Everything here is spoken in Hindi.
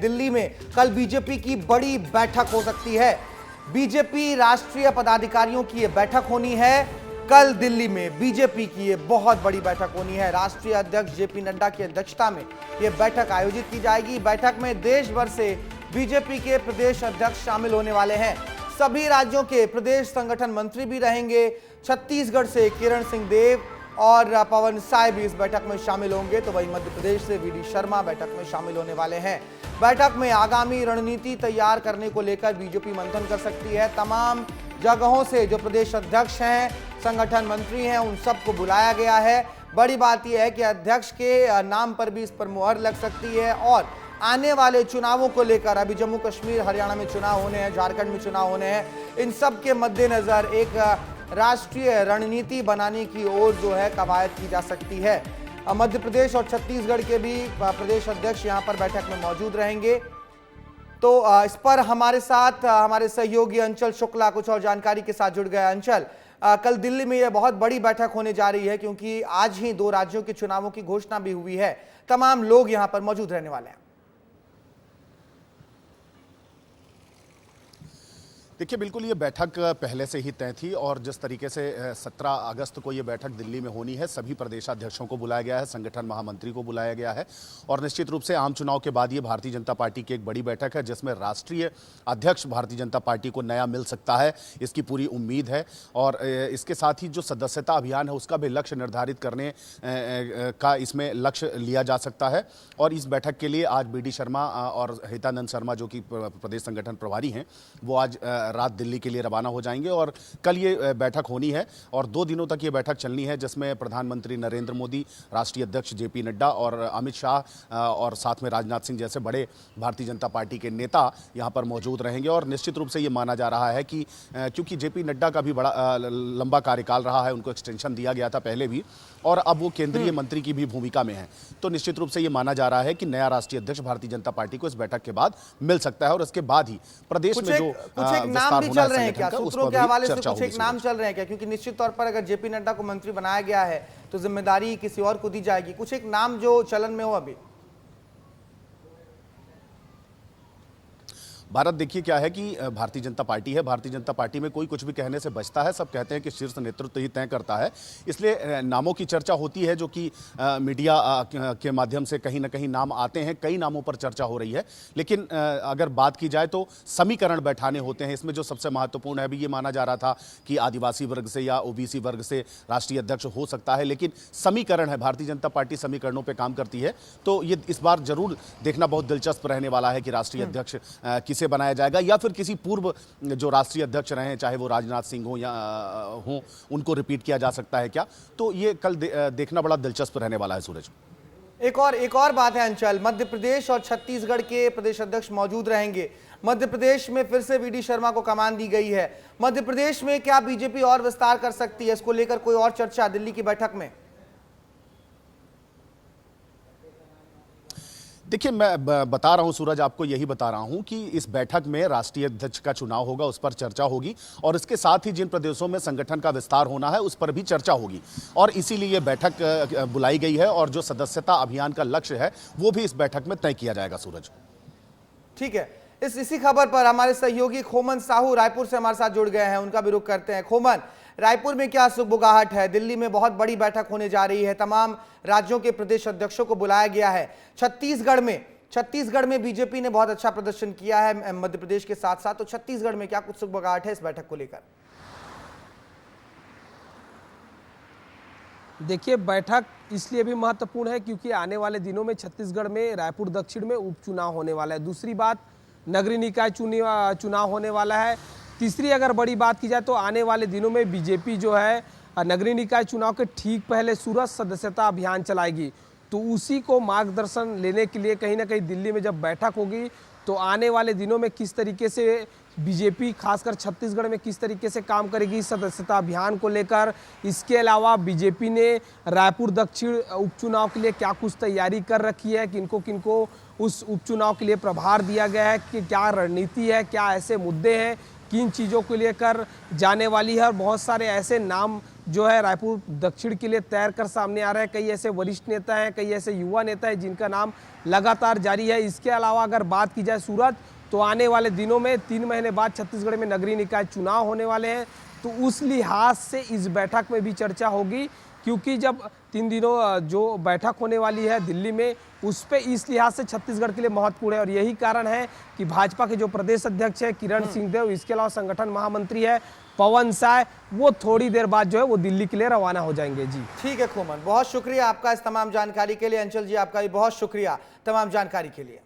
दिल्ली में कल बीजेपी की बड़ी बैठक हो सकती है। बीजेपी राष्ट्रीय पदाधिकारियों की यह बैठक होनी है। कल दिल्ली में बीजेपी की ये बहुत बड़ी बैठक होनी है। राष्ट्रीय अध्यक्ष जेपी नड्डा की अध्यक्षता में यह बैठक आयोजित की जाएगी। बैठक में देश भर से बीजेपी के प्रदेश अध्यक्ष शामिल होने वाले हैं। सभी राज्यों के प्रदेश संगठन मंत्री भी रहेंगे। छत्तीसगढ़ से किरण सिंह देव और पवन साय भी इस बैठक में शामिल होंगे, तो वहीं मध्य प्रदेश से वीडी शर्मा बैठक में शामिल होने वाले हैं। बैठक में आगामी रणनीति तैयार करने को लेकर बीजेपी मंथन कर सकती है। तमाम जगहों से जो प्रदेश अध्यक्ष हैं, संगठन मंत्री हैं, उन सबको बुलाया गया है। बड़ी बात यह है कि अध्यक्ष के नाम पर भी इस पर मुहर लग सकती है और आने वाले चुनावों को लेकर, अभी जम्मू कश्मीर हरियाणा में चुनाव होने हैं, झारखंड में चुनाव होने हैं, इन सब के मद्देनजर एक राष्ट्रीय रणनीति बनाने की ओर जो है कवायद की जा सकती है। मध्य प्रदेश और छत्तीसगढ़ के भी प्रदेश अध्यक्ष यहां पर बैठक में मौजूद रहेंगे। तो इस पर हमारे साथ हमारे सहयोगी अंचल शुक्ला कुछ और जानकारी के साथ जुड़ गया। अंचल, कल दिल्ली में यह बहुत बड़ी बैठक होने जा रही है क्योंकि आज ही 2 राज्यों के चुनावों की घोषणा भी हुई है। तमाम लोग यहां पर मौजूद रहने वाले हैं। देखिए, बिल्कुल ये बैठक पहले से ही तय थी और जिस तरीके से 17 अगस्त को ये बैठक दिल्ली में होनी है, सभी प्रदेशाध्यक्षों को बुलाया गया है, संगठन महामंत्री को बुलाया गया है और निश्चित रूप से आम चुनाव के बाद ये भारतीय जनता पार्टी की एक बड़ी बैठक है जिसमें राष्ट्रीय अध्यक्ष भारतीय जनता पार्टी को नया मिल सकता है, इसकी पूरी उम्मीद है। और इसके साथ ही जो सदस्यता अभियान है उसका भी लक्ष्य निर्धारित करने का इसमें लक्ष्य लिया जा सकता है। और इस बैठक के लिए आज बीडी शर्मा और हितानंद शर्मा जो कि प्रदेश संगठन प्रभारी हैं, वो आज रात दिल्ली के लिए रवाना हो जाएंगे और कल ये बैठक होनी है और 2 दिनों तक ये बैठक चलनी है जिसमें प्रधानमंत्री नरेंद्र मोदी, राष्ट्रीय अध्यक्ष जेपी नड्डा और अमित शाह और साथ में राजनाथ सिंह जैसे बड़े भारतीय जनता पार्टी के नेता यहां पर मौजूद रहेंगे। और निश्चित रूप से ये माना जा रहा है कि क्योंकि जेपी नड्डा का भी बड़ा लंबा कार्यकाल रहा है, उनको एक्सटेंशन दिया गया था पहले भी और अब वो केंद्रीय मंत्री की भी भूमिका में है, तो निश्चित रूप से ये माना जा रहा है कि नया राष्ट्रीय अध्यक्ष भारतीय जनता पार्टी को इस बैठक के बाद मिल सकता है और इसके बाद ही प्रदेश में जो नाम भी चल रहे हैं क्या, सूत्रों के हवाले से कुछ एक नाम चल रहे हैं क्या? क्योंकि निश्चित तौर पर अगर जेपी नड्डा को मंत्री बनाया गया है तो जिम्मेदारी किसी और को दी जाएगी। कुछ एक नाम जो चलन में हो अभी? भारत देखिए क्या है कि भारतीय जनता पार्टी है, भारतीय जनता पार्टी में कोई कुछ भी कहने से बचता है। सब कहते हैं कि शीर्ष नेतृत्व ही तय करता है, इसलिए नामों की चर्चा होती है जो कि मीडिया के माध्यम से कहीं ना कहीं नाम आते हैं। कई नामों पर चर्चा हो रही है, लेकिन अगर बात की जाए तो समीकरण बैठाने होते हैं। इसमें जो सबसे महत्वपूर्ण है, अभी ये माना जा रहा था कि आदिवासी वर्ग से या ओबीसी वर्ग से राष्ट्रीय अध्यक्ष हो सकता है, लेकिन समीकरण है, भारतीय जनता पार्टी समीकरणों पर काम करती है। तो ये इस बार जरूर देखना बहुत दिलचस्प रहने वाला है कि राष्ट्रीय अध्यक्ष किसे बनाया जाएगा या फिर किसी पूर्व जो राष्ट्रीय अध्यक्ष रहे हैं, चाहे वो राजनाथ सिंह हो या हो, उनको रिपीट किया जा सकता है क्या। तो ये कल देखना बड़ा दिलचस्प रहने वाला है। सूरज, एक और बात है अंचल, मध्य प्रदेश और छत्तीसगढ़ के प्रदेश अध्यक्ष मौजूद रहेंगे। मध्य प्रदेश में फिर से वीडी शर्मा को कमान दी गई है। मध्य प्रदेश में क्या बीजेपी और विस्तार कर सकती है? इसको लेकर कोई और चर्चा दिल्ली की बैठक में? देखिए, मैं बता रहा हूं सूरज, आपको यही बता रहा हूं कि इस बैठक में राष्ट्रीय अध्यक्ष का चुनाव होगा, उस पर चर्चा होगी और इसके साथ ही जिन प्रदेशों में संगठन का विस्तार होना है उस पर भी चर्चा होगी और इसीलिए ये बैठक बुलाई गई है और जो सदस्यता अभियान का लक्ष्य है वो भी इस बैठक में तय किया जाएगा। सूरज, ठीक है, इसी खबर पर हमारे सहयोगी खोमन साहू रायपुर से हमारे साथ जुड़ गए हैं, उनका भी रुख करते हैं। खोमन, रायपुर में क्या सुगबुगाहट है? दिल्ली में बहुत बड़ी बैठक होने जा रही है, तमाम राज्यों के प्रदेश अध्यक्षों को बुलाया गया है। छत्तीसगढ़ में बीजेपी ने बहुत अच्छा प्रदर्शन किया है मध्य प्रदेश के साथ साथ, तो छत्तीसगढ़ में क्या कुछ सुगबुगाहट है इस बैठक को लेकर? देखिए, बैठक इसलिए भी महत्वपूर्ण है क्योंकि आने वाले दिनों में छत्तीसगढ़ में रायपुर दक्षिण में उपचुनाव होने वाला है। दूसरी बात, नगरीय निकाय चुनाव होने वाला है। तीसरी अगर बड़ी बात की जाए तो आने वाले दिनों में बीजेपी जो है नगरीय निकाय चुनाव के ठीक पहले सूरज सदस्यता अभियान चलाएगी, तो उसी को मार्गदर्शन लेने के लिए कहीं ना कहीं दिल्ली में जब बैठक होगी तो आने वाले दिनों में किस तरीके से बीजेपी खासकर छत्तीसगढ़ में किस तरीके से काम करेगी सदस्यता अभियान को लेकर। इसके अलावा बीजेपी ने रायपुर दक्षिण उपचुनाव के लिए क्या कुछ तैयारी कर रखी है, किनको किनको उस उपचुनाव के लिए प्रभार दिया गया है, कि क्या रणनीति है, क्या ऐसे मुद्दे हैं, किन चीज़ों को लेकर जाने वाली है और बहुत सारे ऐसे नाम जो है रायपुर दक्षिण के लिए तैर कर सामने आ रहे हैं। कई ऐसे वरिष्ठ नेता हैं, कई ऐसे युवा नेता हैं जिनका नाम लगातार जारी है। इसके अलावा अगर बात की जाए सूरज, तो आने वाले दिनों में 3 महीने बाद छत्तीसगढ़ में नगरीय निकाय चुनाव होने वाले हैं, तो उस लिहाज से इस बैठक में भी चर्चा होगी, क्योंकि जब 3 दिनों जो बैठक होने वाली है दिल्ली में, उस पे इस लिहाज से छत्तीसगढ़ के लिए महत्वपूर्ण है। और यही कारण है कि भाजपा के जो प्रदेश अध्यक्ष है किरण सिंहदेव, इसके अलावा संगठन महामंत्री है पवन साय, वो थोड़ी देर बाद जो है वो दिल्ली के लिए रवाना हो जाएंगे। जी ठीक है खोमन, बहुत शुक्रिया आपका इस तमाम जानकारी के लिए। अंचल जी, आपका भी बहुत शुक्रिया तमाम जानकारी के लिए।